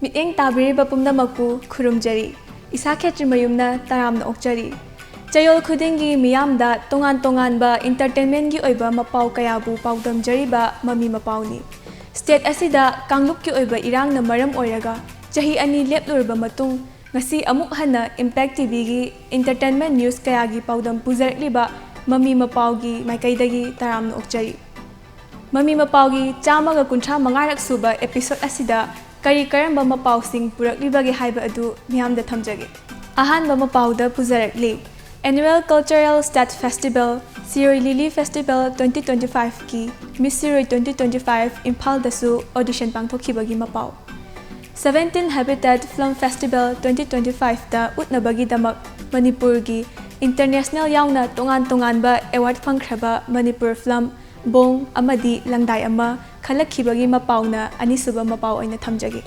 Miteng tabiriba pumnamaku khurumjari. Isa KSHETRIMAYUMna taramna okjari. Chayol khudingi miyamda tongan ba entertainment gi oiba mapao kayabu paudamjariba Mami Mapao ni. State asida kangluk ki oiba irang na maram oiraga chahi ani leplurba matung ngasi amuk hana Impact TV gi entertainment news kayagi paudam puzarakliba Mami Mapao gi maikaidagi taramna okjari. Mami Mapao gi chamaga kuntra mangarak suba episode asida kari karamba mapao sing puraklibagi haiba adu miyamda thamjage. Ahanba mapao da puzarakli Annual Cultural State Festival Siroi Lily Festival 2025 ki Miss Siroi 2025 Imphal dasu audition pangthokhibagi mapao. 17 Habitat Film Festival 2025 da utnabagi damak Manipur gi international yauna tongan ba award phangkhraba Manipur film bong amadi langdai ama khalakhibagi mapao na anisuba mapao aina thamjage.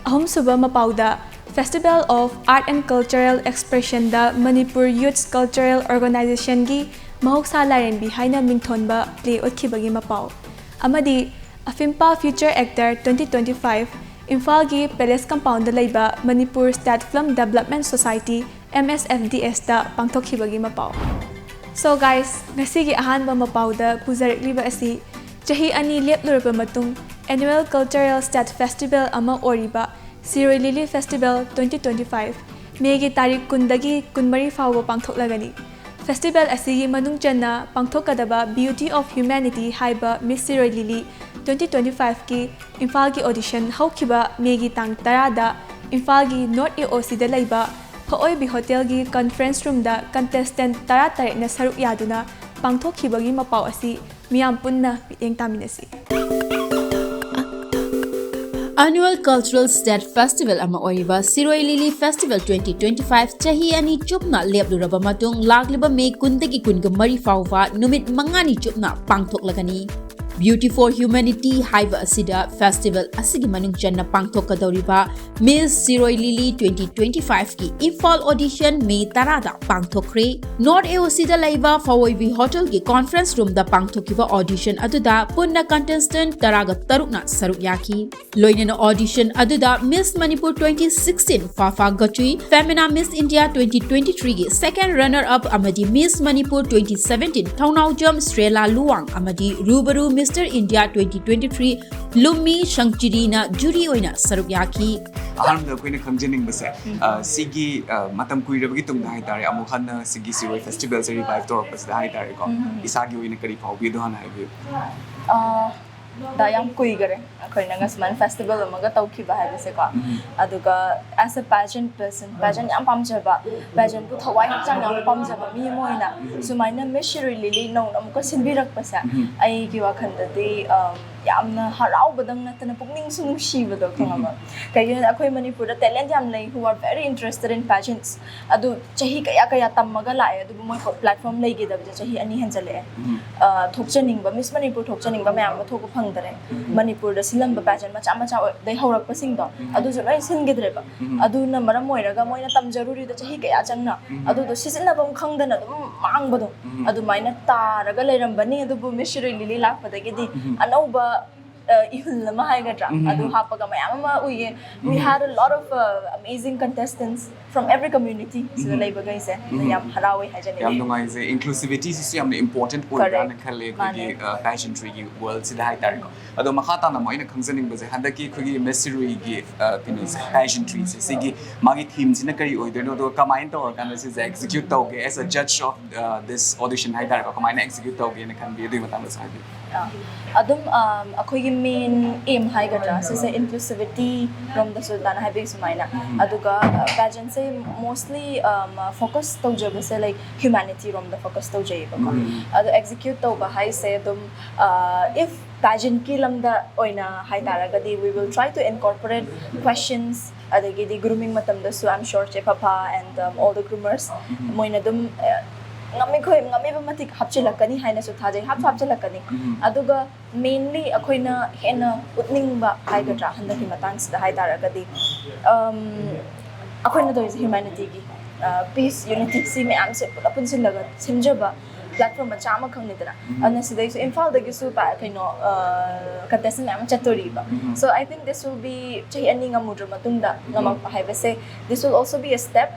Ahom suba mapao da Festival of Art and Cultural Expression da Manipur Youth Cultural Organization gi mahoksa lairenbi haina mingthonba play othibagi mapao. Amadi Afimpa Future Actor 2025 Imphal gi Palace Compound da laiba Manipur State Film Development Society MSFDS da pangthokhibagi mapao. So guys, ngasigi ahanba mapao da puzarakliba asi chahi ani leplurba matung Annual Cultural State Festival ama oriba Siroi Lily Festival 2025 Megi tarik kundagi kunmari fawo pangthoklagani. Festival asigi manung channa pangthokadaba Beauty of Humanity haiba Miss Siroi Lily 2025 ki Imphal gi audition haukiba Megi tang tarada Imphal gi North EOC da laiba Phaoibi Hotel gi conference room da contestant tarek na saruk yaduna pangthokhibagi mapao asi miyam punna piteng taminasi. Annual Cultural State Festival ama oiba Siroi Lily Festival 2025 chahi ani chupna lepluraba matung lagliba me kundagi kunga mari fawwa numit mangani chupna pangthoklagani. Beauty for Humanity haiba asida festival asigi manung channa pangthokadoriba Miss Siroi Lily 2025 ki Imphal audition May tarada pangthokre. North AOC da laiba Fawoibi Hotel ki conference room da pangthokiba audition aduda punna contestant taraga tarukna saruk yaki. Loinana audition aduda Miss Manipur 2016 Fafa Gachui Femina Miss India 2023 ki second runner up amadi Miss Manipur 2017 Thaunaujam Srela Luwang amadi Rubaru Mr. India 2023 Lummi Shangchirina jury oina saruk yaki. Ahamda koina khamjening base sigi matam kuirabagi tung dai tare amukhanna sigi Siroi festival se revive torok base dai tare ko isagi oina kari phawbi dohan haibi da yam kui gare akoina ngasman festival amaga tawkhiba haibase ko aduga as a pageant person pageant yam pamjaba pageant bu thawai chang yam pamjaba mi moina sumaina Miss Siroi Lily no amka sinbirak pasa ai ki wakhanda de yamna harau badang natana pukning sunungshi bado khangama kayun akoi Manipur da talent yam lai who are very interested in pageants adu chahi kaya tammaga lae adu moi platform lai ge da chahi ani hanjale thokchaning ba Miss Manipur thokchaning ba mayam thok phangdare Manipur da silamba pageant macha dai horak pasing do adu jo lai singedre ba adu na maram moiraga moina tam jaruri da chahi kaya changna adu do sisina bam khangdana dum mang bado adu maina taraga leiram bani adu bu Miss Siroi Lily lak padagi di anauba ihulama haigadra adu hapaga mayama uye we had a lot of amazing contestants from every community so laiba guys yam harawi hajane yam nungai se inclusivity is yam important point na khale gi pageantry gi world sida hai tar ko adu makhata na moina khangjaning baje handaki khogi Miss Siroi gi kino pageantry se sigi magi theme sina kari oidono do kamain to kan se execute tawge as a judge of this audition hai tar ko kamaina execute tawge na kan bi dui matam sa adum akhoi main aim haigadra se inclusivity from the sultan haibig sumaina aduga pageant se mostly focus tawjaba se like humanity from the focus tawjaba ko adu execute tawba hai se adum if pageant ki lamda oina hai taragadi we will try to incorporate questions adagi di grooming matam da so I'm sure Papa and all the groomers moina dum ngami ba matik hapchilakani haina su thajai hapchilakani aduga mainly akoina hena utning ba haigadra handaki matang sida hai taragadi akoina do is humanity gi peace unity si me am se apun sin laga simjaba platform macha ama khangnidana ana sidai so imphal dagi su pa kaino contestant am chatori ba so I think this will be chahi ani ngamudra matungda ngama haibase this will also be a step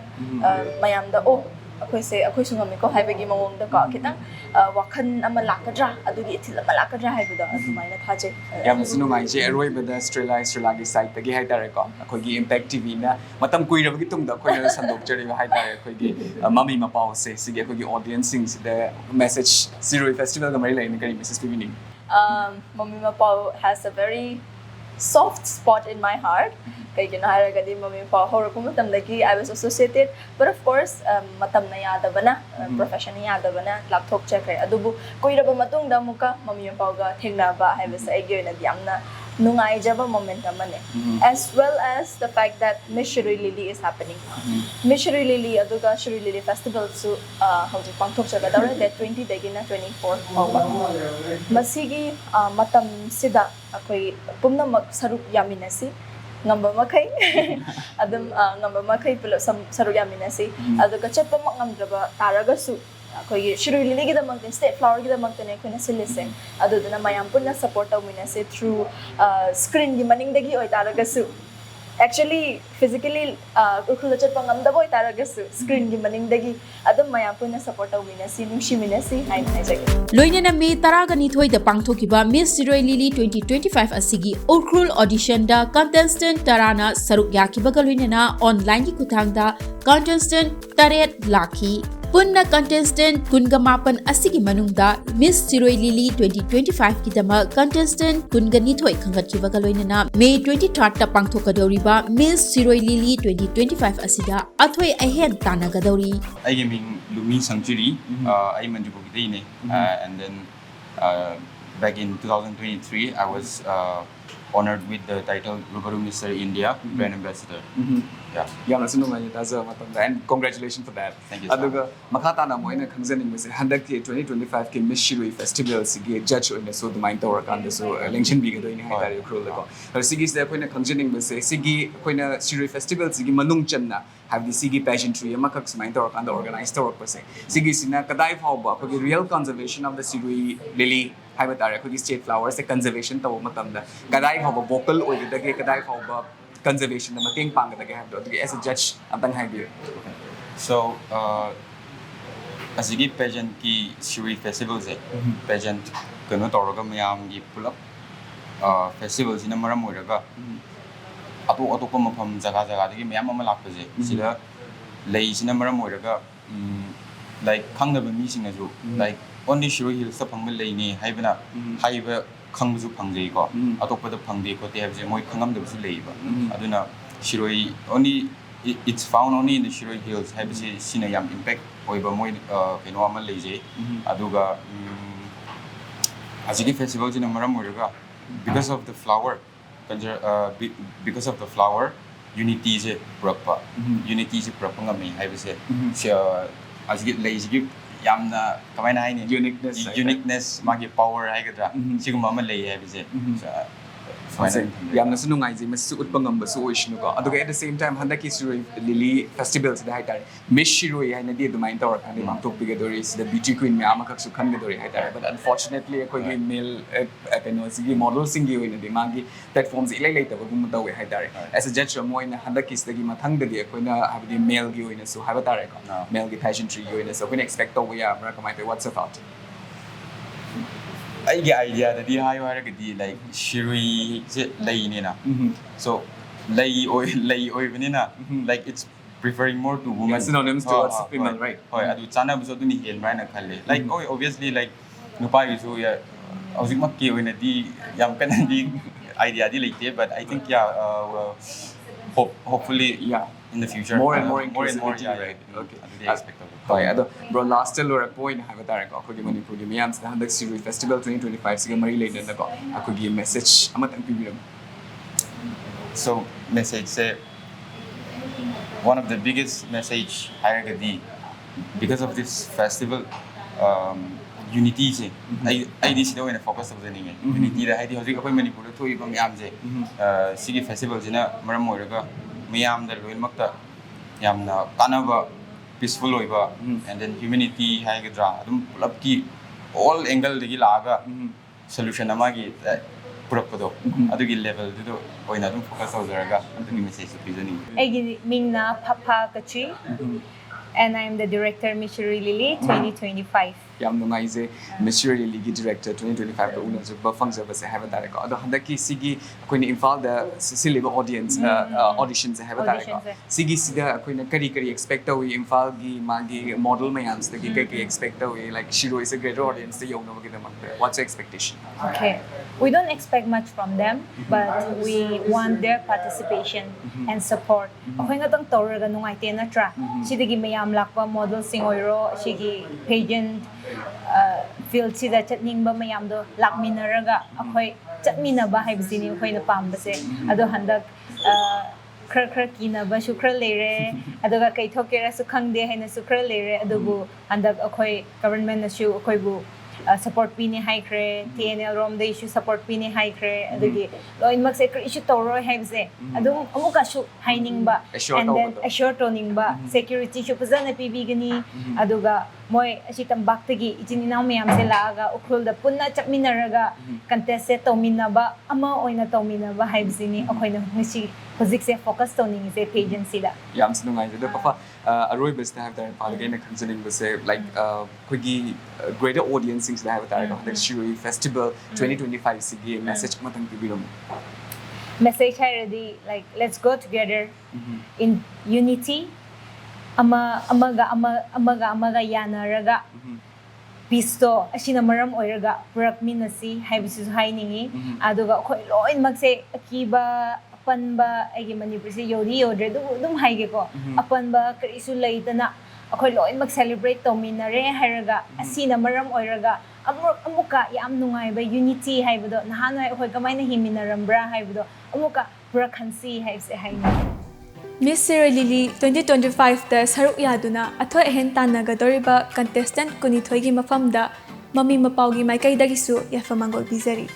mayam da oh akhoi sungam ko haibagi mawong da ka kitang wakhan ama lakadra adugi ithil ama lakadra haibuda adumaina thaje yam sunu ngai je aroi bada Australia gi site tagi hai tare ko akhoi gi impact tv na matam kui rabagi tung da khoi na sandok chari hai tare akhoi gi mami mapao se sige akhoi gi audience sing the message Siroi festival ga mari lai ni kari message tv ni Mami Mapao has a very soft spot in my heart. Kaigina haragadi Mami Mapao horako matam lagi I was associated, but of course matam na yadabana profession na yadabana laptop check kay adubu kuiraba matung da muka Mami Mapao ga thengna ba haibasa aigyo na diamna nungai jaba moment naman as well as the fact that Miss Shiroi Lily is happening. Miss Shiroi Lily aduga Shiroi Lily festival su hauji pangthok jaga dawre that 20 dagina 24 awba masigi matam sida akoi pumna mak saruk yaminasi ngamba makai adam ngamba makai pulo saruk yaminasi aduga chappa mak ngamdraba taraga su koi Shiroi Lily gi damang state flower gi damang ne koi na silise aduduna mayam punna support awina se through screen gi maning dagi oi taraga su actually physically ukula chat pangam da boy taraga su screen gi maning dagi adum mayam punna support awina si nungshi minasi hai jage loinena me taraga ni thoi da pangthokiba Miss Siroi Lily 2025 asigi Urkrul audition da contestant tarana saruk yakibaga loinena online gi kuthang da contestant taret lakhi punna contestant kungamapan asigi manungda Miss Siroi Lily 2025 ki dama contestant kungani thoi khangat ki baga loinena May 23 ta pangthokadoriba Miss Siroi Lily 2025 asida athoi ahen tanagadori I gaming Lumi Sanctuary I Manipur ne and then back in 2023 I was honored with the title Rubaru Mr. India Brand Ambassador. Yeah. Yam sunu ngai ta za matam da and congratulations for that. Thank you, sir. Aduga makata na moina khangzaning mase handak ki 2025 ki Miss Shiroi festival sigi judge oina so the mind tower kan so election bi ga doini hai tari khol ko har sigi se koina khangzaning mase sigi koina Shiroi festival sigi manung channa have the sigi pageantry ama kak mind tower kan organize tower pase sigi sina kadai phau ba ko real conservation of the Siroi Lily haiba tare ko state flowers se conservation taw matam da kadai phau ba vocal oi da ke kadai phau ba conservation na mating pang da ke have do as a judge amtang hai bi So asigi pageant ki Siroi festival se pageant kano tawraga mayam gi pull up festival sina maram oiraga atopa mafam jaga dagi mayam ama lakpa je sida lei sina maram oiraga like khangnaba mi sing aju like only Shiroi Hills ta phangma lei ni haibana haiba khangbu phangjei ko atopa da phangde ko te habje moi khangam da su lei ba aduna Shiroi only it's found only in the Shiroi Hills habje sina yam impact oiba moi keno ama lei je aduga asigi festival jina maram oiraga because of the flower because of the flower unity je purapa unity je purapa ngami habje asigi lei ji yamna kamaina hai ni uniqueness magi power haigadra siguma ama lei habje yamna sunu ngai ji mas ut pangam ba su oishnu ko aduga at the same time handaki Siroi Lily festivals da hai tare Miss Shiroi hai na di the mind tower kan mam tok bigadori is the beauty queen me ama kak su khan gadori hai tare but unfortunately koi gi male kano sigi model singi oi na de magi platforms ilai lai ta ba gum tawe hai tare as a judge moi na handaki sigi mathang da di koi na have the male gi oi na so have tare ko male gi pageantry gi oi na so koi expect to ya amra kamai te what's your thought I get idea that the high wire like Shiroi lei ni na so lei oi benina like it's preferring more to women synonyms towards female right hoy adu chana bu so tu ni hel mai na khalle like obviously like nupa gi so ya hojik mak ki oina di yam kan di idea di leite but I think hopefully in the future more and more right okay I expect of hoy ado bro last still or a point have tare ko ko gi Manipur gi miyam sa handak Siroi festival 2025 siga mari lein na ko ako gi message amatang pibiram so message say one of the biggest message Hayagadi because of this festival unity se I this do in focus of the ninge unity da haidi hojik akoi Manipur da thoi bam yam je sigi festival jina maram oiraga miyam da loin makta yamna kanaba peaceful oiba and then humanity haigadra adum pulap ki all angle degi laga solution amagi purapado adugi level du oina adum focus awjaraga adugi message pizani Egi mingna Papa Kachi, and I'm the director Missouri Lily 2025. yam nungaise Missouri League Director 2025 ko una ju bafang ja base have that ko ado handaki sigi koina imphal da siliba audience auditions have that ko sigi sida koina kari expect awi imphal gi magi model mayams da gi kai expect awi like Shiro is a greater audience the young nobagi da what's your expectation Okay, we don't expect much from them, but we want their participation and support. Okay nga tang toraga nungay na tra. Sidagi mayam lakwa model sing oiro, sigi pageant field sida chatning ba mayam do lakminaraga. Okay, chatmina ba hay bzini okay na pambase. Ado handag kar kina ba shukra lere ado ga kai thokera su khangde hay na sukra lere ado bu handag okay government na shu okay bu support pini high cre TNL rom the issue support pini high cre adugi loin mag se issue toro haibse adum amuka shu haining ba and then assure toning ba security shu pazana pibigani aduga moi asi tambak tagi itininaw mayam se laaga ukhul da punna chapminaraga contest se tomina ba ama oina tomina ba haibsini akoina ngisi hozik se focus toning se pageant sida yam snungai da papa aroi best have that palagain considering was say like kogi greater audience things that have that the Shiro Festival 2025 sigi message matang tibirom message already like let's go together in unity amaga yanaraga pisto asina maram oiraga purakminasi haibisu hainingi aduga khoi loin magse akiba apanba agi Manipur se yodi yodre dum haige ko apanba karisu leitana akhoi loin mag celebrate tominare hairaga asina maram oiraga amuka yam nungai ba unity haibudo nahanoi akhoi kamaina himinarambra haibudo amuka purakhansi haibse haini Miss Sierra Lily 2025 da saruk yaduna athoi hen tanagadoriba contestant kunithoigi mafamda Mami Mapao gi maikai dagisu yafamangol bizari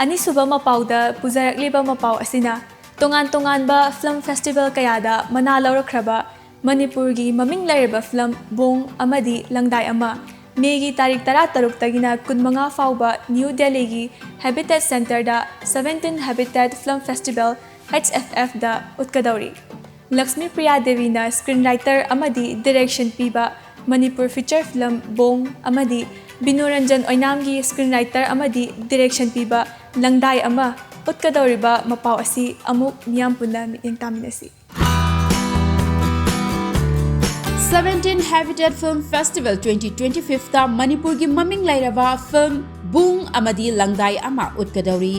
ani suba Mapao da pujarakliba Mapao asina tongan ba film festival kayada mana lawrakraba Manipur gi maming lairba film bong amadi langdai ama Megi tarik 13 tagina kunmanga fauba New Delhi gi Habitat Center da 17 Habitat Film Festival HFF da utkadauri Lakshmi Priya Devi na screenwriter amadi direction piba Manipur feature film Bong amadi Binuranjan Oinamgi screenwriter amadi direction piba Langdai ama utkadauri ba Mapao asi amuk niyam punna miyang taminasi 17 Habitat Film Festival 2025 ta Manipur gi maming lairaba film Bung amadi Langdai ama utkadauri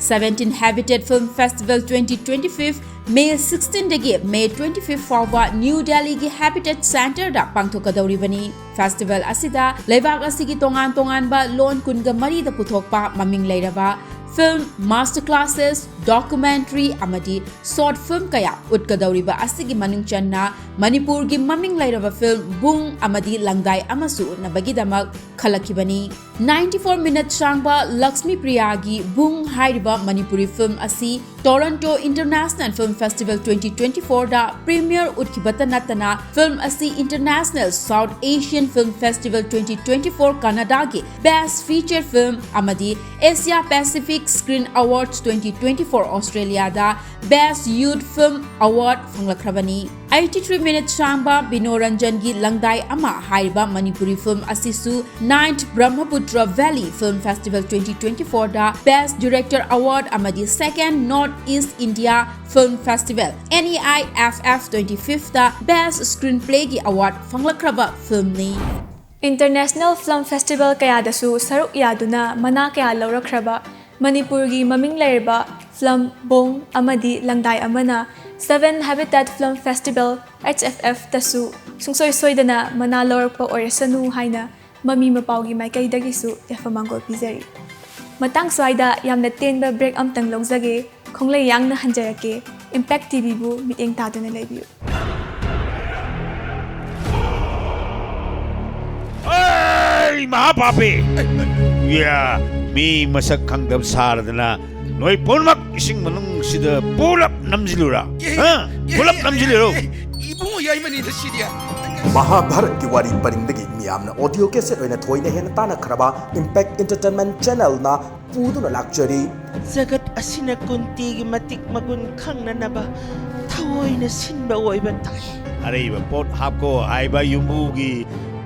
17 Habitat Film Festival 2025 May 16 dagi May 25 fawba New Delhi gi Habitat Center da pangthokadauri bani festival asida leibak asigi tongan ba lon kunga mari da puthokpa maming lairaba film masterclasses documentary amadi short film kaya utkadauri ba asigi manung channa Manipur gi maming lairaba film Bung amadi Langdai amasu nabagi damak khalakibani 94 minute sangba Lakshmi Priya gi Bung hairiba Manipuri film asi Toronto International Film Festival 2024 da premiere utkibata natana film asi International South Asian Film Festival 2024 Canada gi best feature film amadi Asia Pacific Screen Awards 2024 Australia da best youth film award phanglakhrabani 83 minute sangba Binoranjan gi Langdai ama hairiba Manipuri film asisu 9th Brahmaputra Valley Film Festival 2024 da best director award amadi second Northeast India Film Festival NEIFF 25th da best screenplay gi award phanglakhraba film ni International Film Festival kayadasu saruk yaduna mana kaya lawrakraba Manipur gi maming lairba film Bong amadi Langdai amana 7 Habitat Film Festival HFF tasu sungsoy soydana mana lawrakpa oresanu haina Mami Mapao gi maikai dagisu yafamangol pizari matang swaida yamna tenba break amtang longzage khonglei yangna hanjarake Impact TV bu miteng taduna leibiu Ay, mapapi! Yeah, mi masak kangdam saradana. Noi ponmak ising manung sida pulap namjilura. Ha? Pulap namjiluro. Ibungo yai mani da sidia. Mahabharat ki wari paringdagi miyamna audio cassette oina thoina hen tana khraba Impact Entertainment Channel na puduna lakchari Zagat asina kunti gi matik magun khangna naba thawoina sinba oiba tai Areba pot hapko aiba yumugi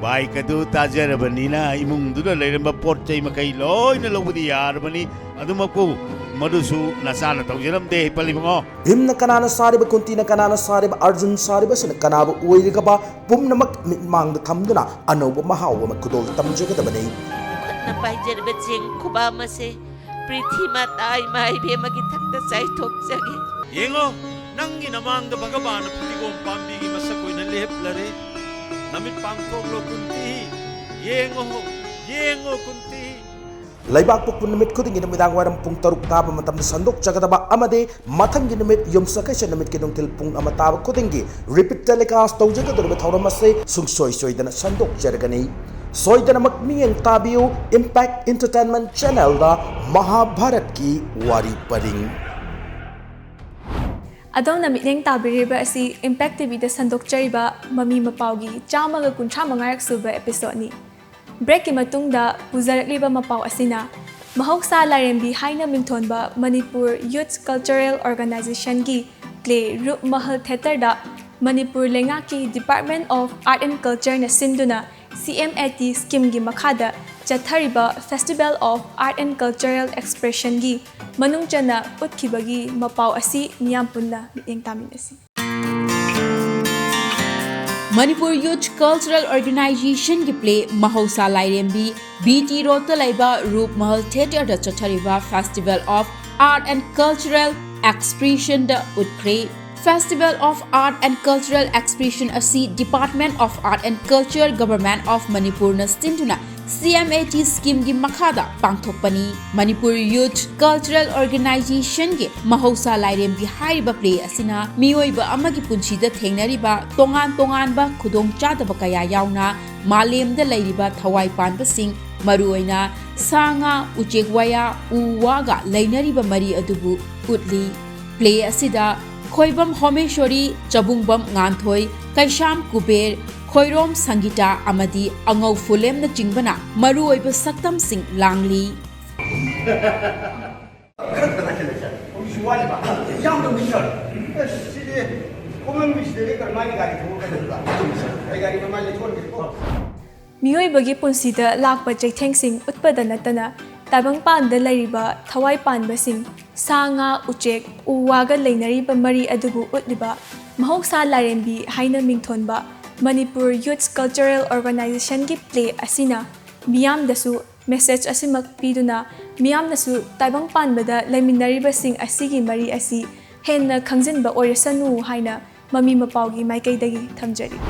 bai kadu tajarabani imungduna leiramba pot chai makai loina lobudi yarabani adumaku madusu nasana tawjaramde palibango Bhimna kanana sariba kuntina kanana sariba Arjun sariba sina kanaba oirigaba pumnamak mitmangda thamduna anoba mahawa makudol tamjagadabani na paijarba jeng kuba mase prithima tai mai be magi thakta sai thok jage Yengo nangi namangda bhagabana putigom pambigi masakoina leplare namit pangkoglo kunti yengo kunti Laibak pukpun namit kuding namidang waram pung taruk taba matam sandok jagadaba amade mathang namit yumsakasha namit kinung tilpung amataba kudingi repeat telecast tawjagadurba thauramase sungsoi soidana sandok jaragani soidana makmiyang tabiu Impact Entertainment Channel da Mahabharat ki wari paring Adong na miteng tabiriba si Impact TV da sandok chariba Mami Mapao gi chamaga kuntra mangarak suba episode ni. Break ki matungda puzarakliba Mapao asina mahoksa larembi haina mingthonba Manipur Youth Cultural Organization gi play Rup Mahal Theater da Manipur lenga ki Department of Art and Culture na sinduna CMAT scheme gi makhada chathariba Festival of Art and Cultural Expression gi manungchana utkibagi Mapao asi miyam punna miteng tamin asi. Manipur Youth Cultural Organization ki play Mahausa Lairembi BT Road Laiba Rup Mahal Theatre da chathariba Festival of Art and Cultural Expression da utkre Festival of Art and Cultural Expression asi Department of Art and Culture Government of Manipur na stintuna CMAT scheme gi makhada pangthokpani Manipur Youth Cultural Organization gi Mahausa Lairembi haiba play asina miyoiba amagi punchida thengnariba tongan ba khudong chadaba kaya yauna malemda lairiba thawai panbasing maruoina sanga uchekwaya uwaga lainariba mari adubu utli play asida khoibam homeshori chabungbam nganthoi kaisham kuber khoirom sangita amadi angau fulem na jingbana maruoiba saktam sing langli Miyoibagi punsida lakpa jaithengsing utpada natana tabang panda lairiba thawai panbasing sanga uchek uwaga leinariba mari adubu utliba mahoksa larembi haina mingthonba Manipur Youth Cultural Organization gi play asina miyam dasu message asimak piduna miyam dasu taibang panbada laiminariba sing asigi mari asi henna khangjinba oirasanu haina Mami Mapao gi maikaidagi thamjari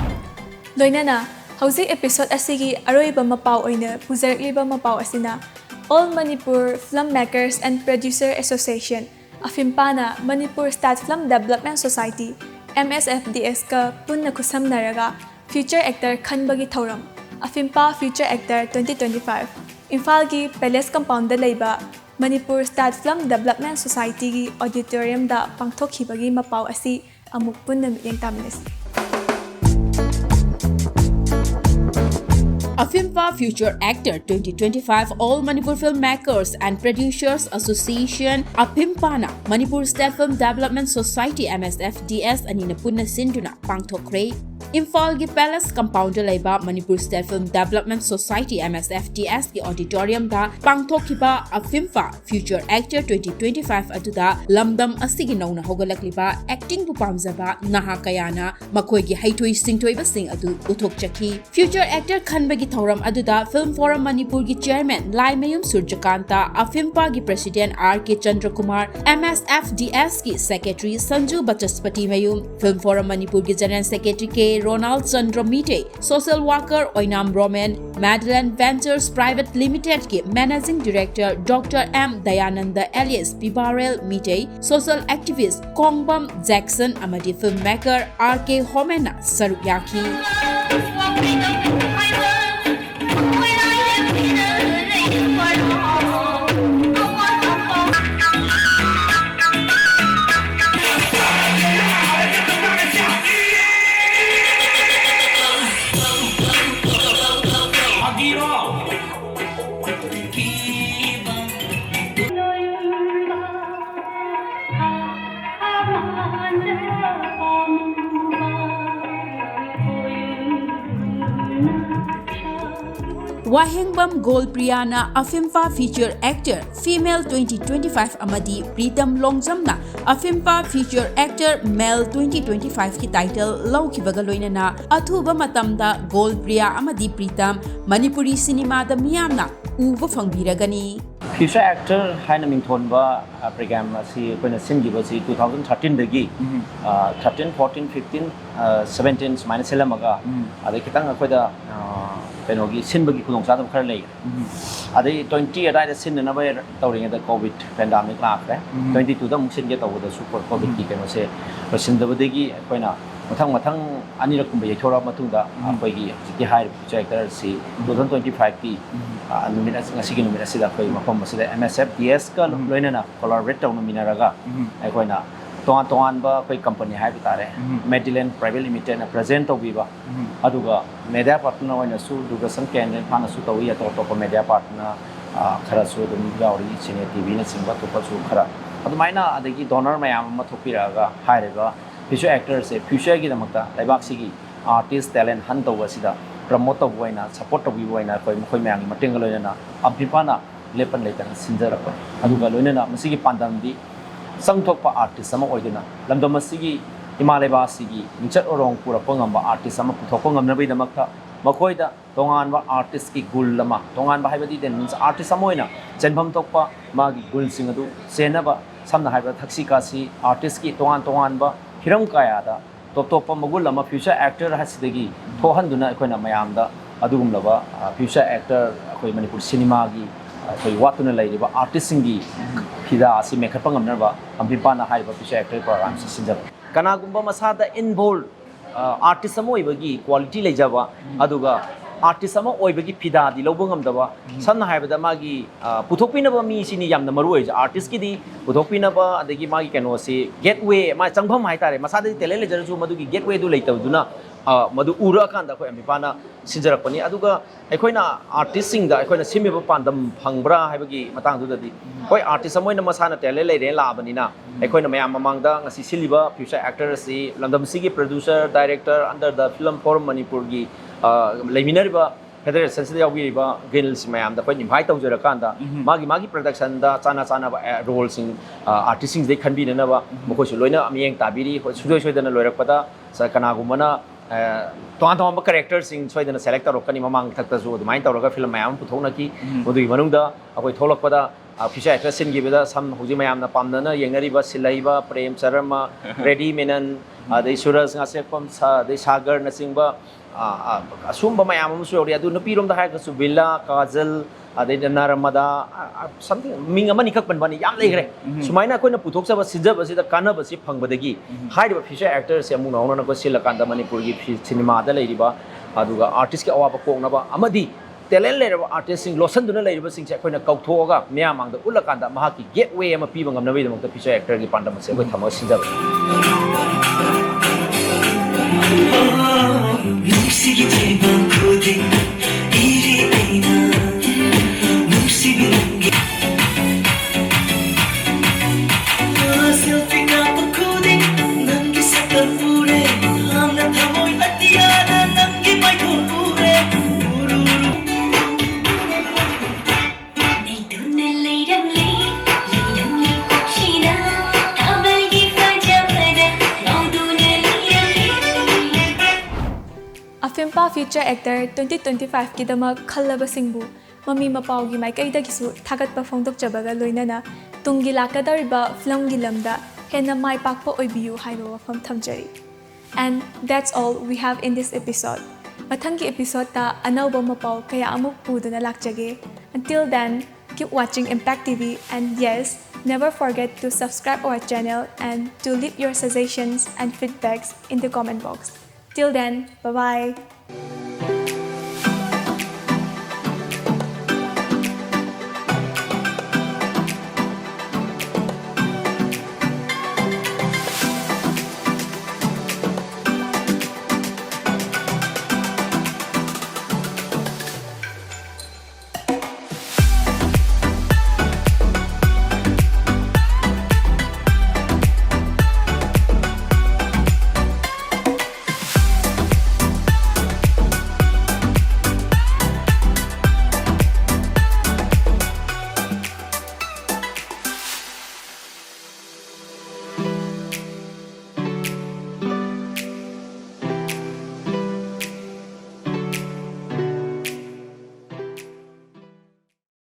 loinana hausi episode asigi aroiba Mapao oina puzarakliba Mapao asina All Manipur Filmmakers and Producer Association Afimpana Manipur State Film Development Society MSFDS ka punna kusamnaraga Future Actor Khanbagi Thauram Afimpa Future Actor 2025 Imphal gi Palace Compound da leiba Manipur State Film Development Society gi auditorium da pangthokhibagi Mapao asi amuk punna miteng taminasi Afimpa Future Actor 2025 All Manipur Filmmakers and Producers Association Afimpana Manipur State Film Development Society MSFDS anina punna sinduna pangthokre Imphal gi Palace Compound laiba Manipur State Film Development Society MSFDS ki auditorium da pangthokhiba Afimpa Future Actor 2025 aduda lamdam asigi nauna hogalakliba acting bu pamjaba naha kayana makhoi gi haithoi singthoi ba sing adu uthok chaki Future Actor khanbagi thauram aduda Film Forum Manipur gi Chairman Laimayum Surjakanta Afimpa gi President R.K. Chandra Kumar MSFDS ki Secretary Sanju Bachaspati Mayum Film Forum Manipur gi General Secretary K. Ronald Chandra Mite Social Worker Oinam Roman Madeline Ventures Private Limited ki Managing Director Dr. M. Dayananda alias Bibarel Mite Social Activist Kongbam Jackson amadi Filmmaker R.K. Homena Sarukyaki Wahengbam Gold Priyana Afimpa Feature Actor Female 2025 Amadi Pritam Longzamna Afimpa Feature Actor Male 2025 ki title Laukibaga loinana Athuba Matamda Gold Priya Amadi Pritam Manipuri Cinema da Miyamna Uba Fangbiragani Future actor haina mingthonba program asi koina singiba si 2013 dagi 13 14 15 17 sumana selamaga adai kitang akoida penogi sinbagi khudongcha dam khara lei adai 20 adai da sinna ba tawring da covid pandemic lakre 22 da muksin ge tawda super covid ki keno se sindabadegi koina mathang anirak kumba yethora matungda akoigi ki hire future actor si 2025 ki numina ngasi numina sida koi mapam masida MSF DS ka loinana collaborate tawna minaraga akoina tongan ba koi company hai bitare Medillion Private Limited na present obiba aduga media partner oina su duga sam campaign phana su tawi ato to media partner khara su dum gauri chine TV na singba to pa su khara adumaina adagi donor mayam ma thopiraga hairega future actors se future gi damakta laibak sigi artist talent han tawba sida promote tawina support tawina koi mkhoi mayang mating loina ampipana lepan leitan sinjara ko aduga loina masigi pandam di sangthokpa artist sama oidina lamdam asigi imaleba sigi nichat orong pura pangamba artist sama puthokko ngamnabai damakta makoida tongan ba artist ki gul lama tongan ba haibadi den means artist samoina jenbam thokpa magi gul sing adu senaba samna haiba thaksi kasi artist ki tongan ba hiram kaya da top magul lama future actor hasidagi thohanduna koina mayamda adugumlaba future actor koi Manipur cinema gi koi watuna lairiba artist singi hida asi mekhapa ngamnaba ampipana haiba future actor program sinjab kana gumba masada involved artist samo ibagi quality lejaba aduga artist sama oibagi phida di lobungam daba sanna haibada magi puthokpina ba mi sini yamna maru oi artist ki di puthokpina ba adagi magi keno se gateway ma changpham hai tare masada di tele lejar ju madugi gateway du leitaduna madu ura kan da khoi amipana sinjarak pani aduga aikoina artist sing da aikoina simiba pandam phangbra haibagi matang du dadi koi artist samoina masana tele leire la bani na aikoina mayam mamangda ngasi siliba future actor si landam sigi producer director under the film forum Manipur gi leiminariba federal sensitive yawiba girls mayam da koi invite tawjara kanda magi production da chana ba role sing artist sing they can be na ba mokoi su loina amyeng tabiri sudoi dana loirakpada sa kana gumana tongan character sing soidana select tarokani mamang thakta ju dumai tawraga film mayam puthona ki odui manungda akoi tholakpada future actor sin gibeda sam hoji mayam na pamdana yengnariba silaiba prem charama ready menan dei suraj ngasepam sa dei sagar na singba asumba mayam am su ori adu napirom da ha ka su villa kajal adai naramada something ming amani kak banbani yam legre sumaina koina puthok saba sijab asida kanab asi phangbadagi haiba future actor se amu nauna ko silakanda Manipur gi cinema da leiriba aduga artist ki awaba koknaba amadi talent leiraba artist sing losan duna leiriba sing se koina kauthoga miyamang da ulakanda mahaki gateway ama piba ngamnabai damakta future actor gi pandam se koi thama sijab Afimpa Future Actor 2025 ki damak khallaba singbu Mami Mapao gi maikaida gisu thagatpa phongdokjabaga loinana tungi lakadariba film gi lamda henna mai pakpa oibiu haiba wafam thamjari. And that's all we have in this episode. Mathangi episode ta anauba Mapao kaya amuk puduna lakjage. Until then, keep watching Impact TV and yes, never forget to subscribe our channel and to leave your suggestions and feedbacks in the comment box. Till then, bye-bye.